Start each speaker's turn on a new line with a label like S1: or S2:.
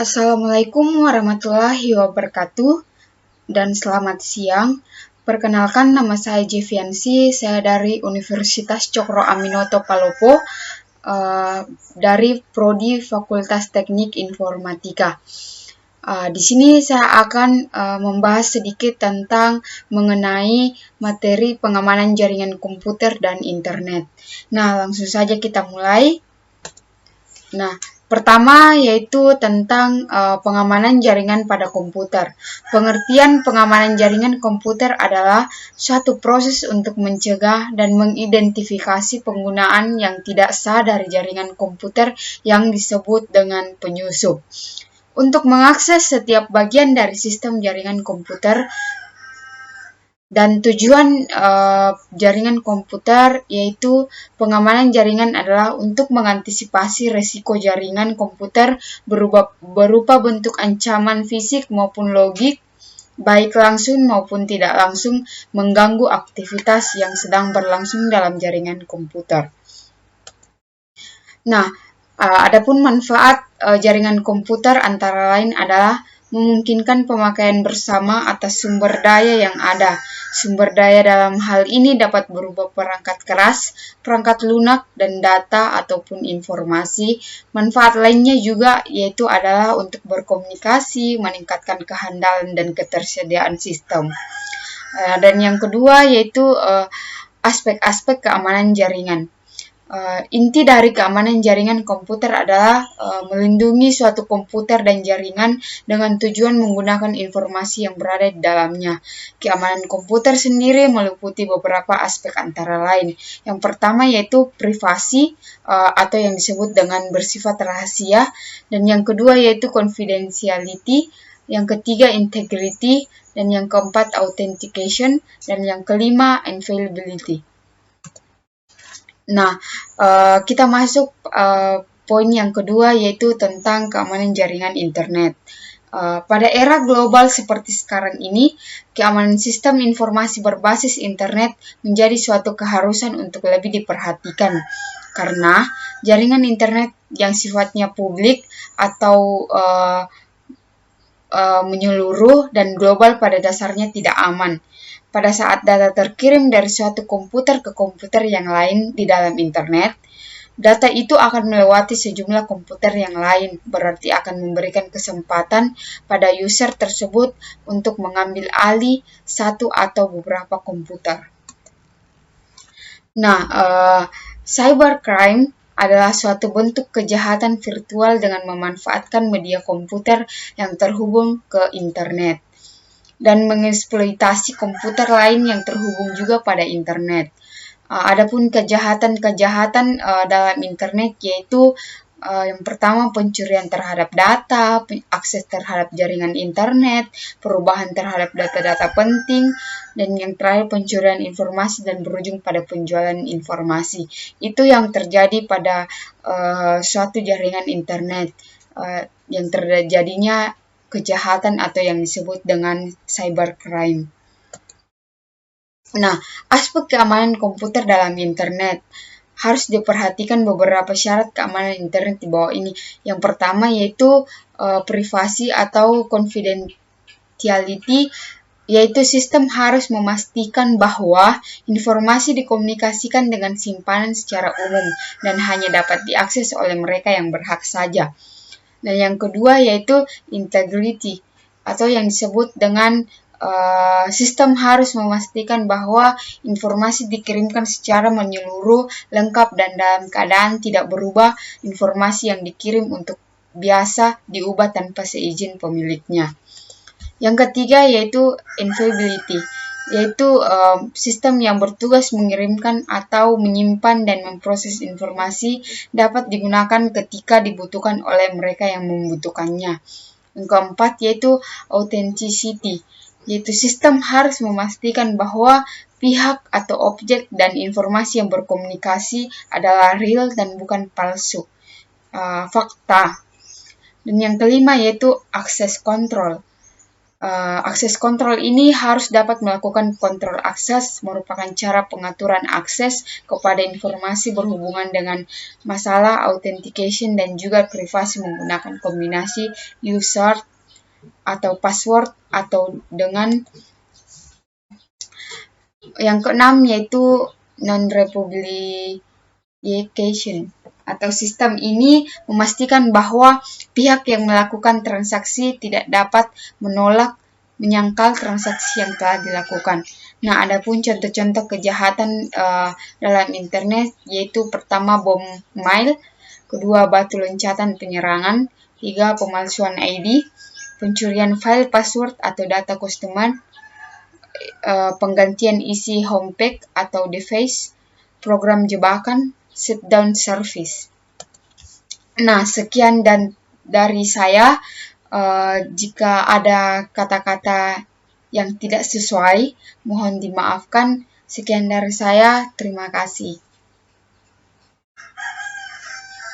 S1: Assalamualaikum warahmatullahi wabarakatuh dan selamat siang. Perkenalkan, nama saya Jeviansi, saya dari Universitas Cokro Aminoto Palopo, dari Prodi Fakultas Teknik Informatika. Di sini saya akan membahas sedikit tentang mengenai materi pengamanan jaringan komputer dan internet. Nah, langsung saja kita mulai. Nah, pertama yaitu tentang pengamanan jaringan pada komputer. Pengertian pengamanan jaringan komputer adalah suatu proses untuk mencegah dan mengidentifikasi penggunaan yang tidak sah dari jaringan komputer yang disebut dengan penyusup. Untuk mengakses setiap bagian dari sistem jaringan komputer, dan tujuan jaringan komputer yaitu pengamanan jaringan adalah untuk mengantisipasi resiko jaringan komputer berupa bentuk ancaman fisik maupun logik, baik langsung maupun tidak langsung, mengganggu aktivitas yang sedang berlangsung dalam jaringan komputer. Nah, adapun manfaat jaringan komputer antara lain adalah memungkinkan pemakaian bersama atas sumber daya yang ada. Sumber daya dalam hal ini dapat berupa perangkat keras, perangkat lunak, dan data ataupun informasi. Manfaat lainnya juga yaitu adalah untuk berkomunikasi, meningkatkan kehandalan dan ketersediaan sistem. Dan yang kedua yaitu aspek-aspek keamanan jaringan. Inti dari keamanan jaringan komputer adalah melindungi suatu komputer dan jaringan dengan tujuan menggunakan informasi yang berada di dalamnya. Keamanan komputer sendiri meliputi beberapa aspek antara lain. Yang pertama yaitu privasi atau yang disebut dengan bersifat rahasia, dan yang kedua yaitu confidentiality, yang ketiga integrity, dan yang keempat authentication, dan yang kelima inviolability. Nah, kita masuk poin yang kedua yaitu tentang keamanan jaringan internet. Pada era global seperti sekarang ini, keamanan sistem informasi berbasis internet menjadi suatu keharusan untuk lebih diperhatikan, karena jaringan internet yang sifatnya publik atau menyeluruh dan global pada dasarnya tidak aman. Pada saat data terkirim dari suatu komputer ke komputer yang lain di dalam internet, data itu akan melewati sejumlah komputer yang lain, berarti akan memberikan kesempatan pada user tersebut untuk mengambil alih satu atau beberapa komputer. Nah, cybercrime adalah suatu bentuk kejahatan virtual dengan memanfaatkan media komputer yang terhubung ke internet dan mengeksploitasi komputer lain yang terhubung juga pada internet. Adapun kejahatan-kejahatan dalam internet yaitu yang pertama pencurian terhadap data, akses terhadap jaringan internet, perubahan terhadap data-data penting, dan yang terakhir pencurian informasi dan berujung pada penjualan informasi. Itu yang terjadi pada suatu jaringan internet yang terjadinya kejahatan atau yang disebut dengan cybercrime. Nah, aspek keamanan komputer dalam internet harus diperhatikan beberapa syarat keamanan internet di bawah ini. Yang pertama yaitu privasi atau confidentiality, yaitu sistem harus memastikan bahwa informasi dikomunikasikan dengan simpanan secara umum dan hanya dapat diakses oleh mereka yang berhak saja. Dan yang kedua yaitu integrity atau yang disebut dengan sistem harus memastikan bahwa informasi dikirimkan secara menyeluruh, lengkap, dan dalam keadaan tidak berubah informasi yang dikirim untuk biasa diubah tanpa seizin pemiliknya. Yang ketiga yaitu inviolability, yaitu sistem yang bertugas mengirimkan atau menyimpan dan memproses informasi dapat digunakan ketika dibutuhkan oleh mereka yang membutuhkannya. Yang keempat yaitu authenticity, yaitu sistem harus memastikan bahwa pihak atau objek dan informasi yang berkomunikasi adalah real dan bukan palsu, fakta. Dan yang kelima yaitu access control, Akses kontrol ini harus dapat melakukan kontrol akses, merupakan cara pengaturan akses kepada informasi berhubungan dengan masalah authentication dan juga privasi menggunakan kombinasi user atau password atau dengan yang keenam yaitu non-repudiation atau sistem ini memastikan bahwa pihak yang melakukan transaksi tidak dapat menolak menyangkal transaksi yang telah dilakukan. Nah, adapun contoh-contoh kejahatan dalam internet yaitu pertama bom mail, kedua batu loncatan penyerangan, tiga pemalsuan ID, pencurian file password atau data customer, penggantian isi homepage atau device, program jebakan, shutdown service. Nah, sekian dan dari saya. Jika ada kata-kata yang tidak sesuai, mohon dimaafkan. Sekian dari saya. Terima kasih.